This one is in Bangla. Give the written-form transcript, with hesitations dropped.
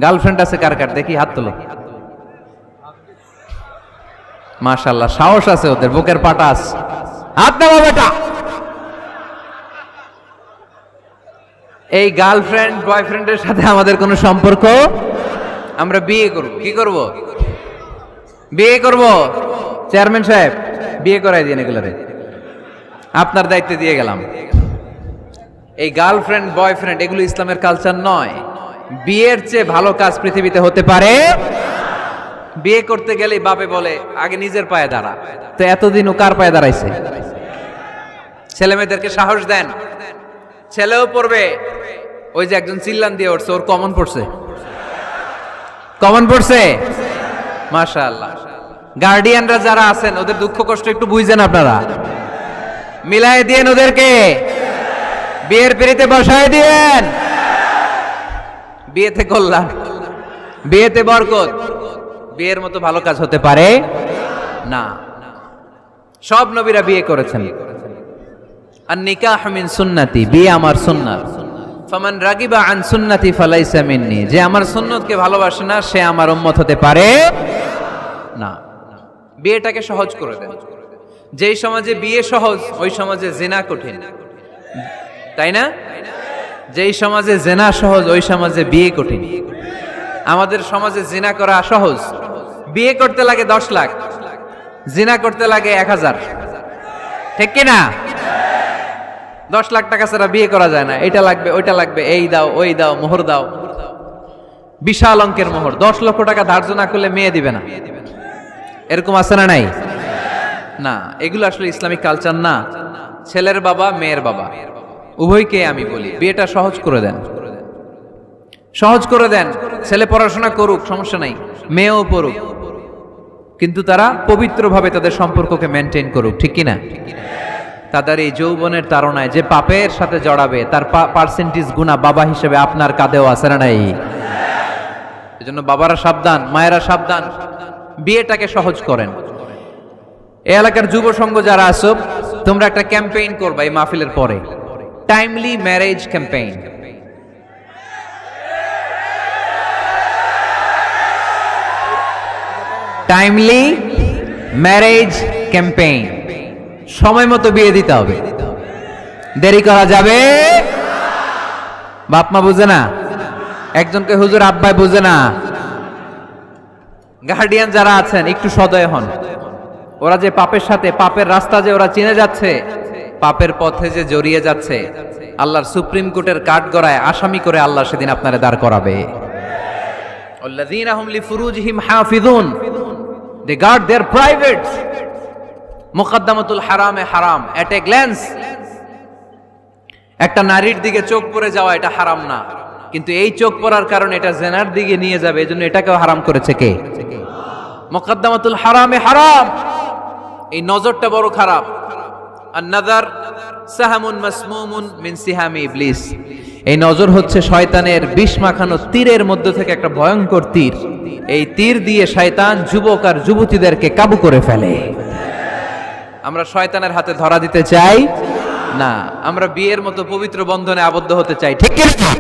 গার্লফ্রেন্ড আছে কার কার দেখি হাত তোলো। মাশাআল্লাহ, সাহস আছে ওদের, বুকের পাটা আছে। হাত নামা বেটা। এই গার্লফ্রেন্ড বয়ফ্রেন্ডের সাথে আমাদের কোনো সম্পর্ক, আমরা বিয়ে করব। কি করব? বিয়ে করব। চেয়ারম্যান সাহেব বিয়ে করাই দিন এগুলোরে, আপনার দায়িত্বে দিয়ে গেলাম। এই গার্লফ্রেন্ড বয়ফ্রেন্ড এগুলো ইসলামের কালচার নয়। বিয়ের চেয়ে ভালো কাজ পৃথিবীতে হতে পারে। বিয়ে করতে গেলেই বাপে বলে আগে নিজের পায়ে দাঁড়া। তো এতদিন ও কার পায়ে দাঁড়াইছে? ছেলে মেয়েদেরকে সাহস দেন, ছেলেও পড়বে। ওই যে একজন চিল্লান দিয়ে উঠছে, ওর কমন পড়ছে, কমন পড়ছে। মাশাআল্লাহ। গার্ডিয়ানরা যারা আছেন ওদের দুঃখ কষ্ট একটু বুঝেন আপনারা, মিলাই দিয়েন ওদেরকে, বিয়ের পিড়িতে বসায় দিয়েন। বিয়েতে কল্যাণ, বিয়েতে বরকত। বিয়ের মতো ভালো কাজ হতে পারে না। সব নবীরা বিয়ে করেছেন। আর নিকাহ মিন সুন্নতি, বিয়ে আমার সুন্নাত। ফামান রাগিবা আন সুন্নতি ফালাইসা মিন্নি, যে আমার সুন্নতকে ভালোবাসে না সে আমার উম্মত হতে পারে না। বিয়েটাকে সহজ করে দেন। যেই সমাজে বিয়ে সহজ ওই সমাজে জিনা কঠিন, তাই না? যেই সমাজে জিনা সহজ ওই সমাজে বিয়ে কঠিন। আমাদের সমাজে জিনা করা সহজ, বিয়ে করতে লাগে 10 লাখ, জিনা করতে লাগে 1000, ঠিক কি না? 10 লাখ টাকা ছাড়া বিয়ে করা যায় না। এটা লাগবে, ওইটা লাগবে, এই দাও, ওই দাও, মোহর দাও, বিশাল অঙ্কের মোহর। 10 লক্ষ টাকা ধার্য না করলে মেয়ে দিবে না, এরকম আছে না নাই? না, এগুলো আসলে ইসলামিক কালচার না। ছেলের বাবা মেয়ের বাবা উভয়কে আমি বলি বিয়েটা সহজ করে দেন, সহজ করে দেন। ছেলে পড়াশোনা করুক, সমস্যা নাই, মেয়েও পড়ুক, কিন্তু তারা পবিত্রভাবে তাদের সম্পর্ককে মেনটেন করুক, ঠিক কিনা? তাদের এই যৌবনের তাড়নায় যে পাপের সাথে জড়াবে তার পার্সেন্টেজ গুণা বাবা হিসেবে আপনার কাঁধেও আছে না নাই? এজন্য বাবারা সাবধান, মায়েরা সাবধান, বিয়েটাকে সহজ করেন। এই এলাকার যুব সংঘ যারা আছো, তোমরা একটা ক্যাম্পেইন করবা এই মাহফিলের পরে, timely marriage campaign. Timely marriage campaign, সময় মতো বিয়ে দিতে হবে, দেরি করা যাবে। বাপ মা বুঝে না, একজনকে হুজুর আব্বাই বুঝে না। গার্ডিয়ান যারা আছেন একটু সদয় হন। ওরা যে পাপের সাথে, পাপের রাস্তা যে ওরা চিনে যাচ্ছে, পাপের পথে যে জড়িয়ে যাচ্ছে, আল্লাহর সুপ্রিম কোর্টের কাঠগড়ায় আসামি করে আল্লাহ সেদিন আপনারে দাঁড় করাবে। আল্লাযীনা হুম লিফুরুজিহিম হাফিজুন, দে গার্ড देयर প্রাইভেটস। মুকদ্দামাতুল হারামে হারাম, এট এ গ্ল্যান্স। একটা নারীর দিকে চোখ পড়ে যাওয়া এটা হারাম না, কিন্তু এই চোখ পড়ার কারণে এটা জেনার দিকে নিয়ে যাবে, এজন্য এটাকেও হারাম করেছে কে? মুকদ্দামাতুল হারামে হারাম। এই নজরটা বড় খারাপ। আন-নাযার সাহামুন মাসমুমুন মিন সিহামি ইবলিস। এই নজর হচ্ছে শয়তানের বিষ মাখানো তীরের মধ্যে থেকে একটা ভয়ঙ্কর তীর। এই তীর দিয়ে শয়তান যুবক আর যুবতীদেরকে কাবু করে ফেলে। আমরা শয়তানের হাতে ধরা দিতে চাই না, আমরা বিয়ের মতো পবিত্র বন্ধনে আবদ্ধ হতে চাই, ঠিক কি না?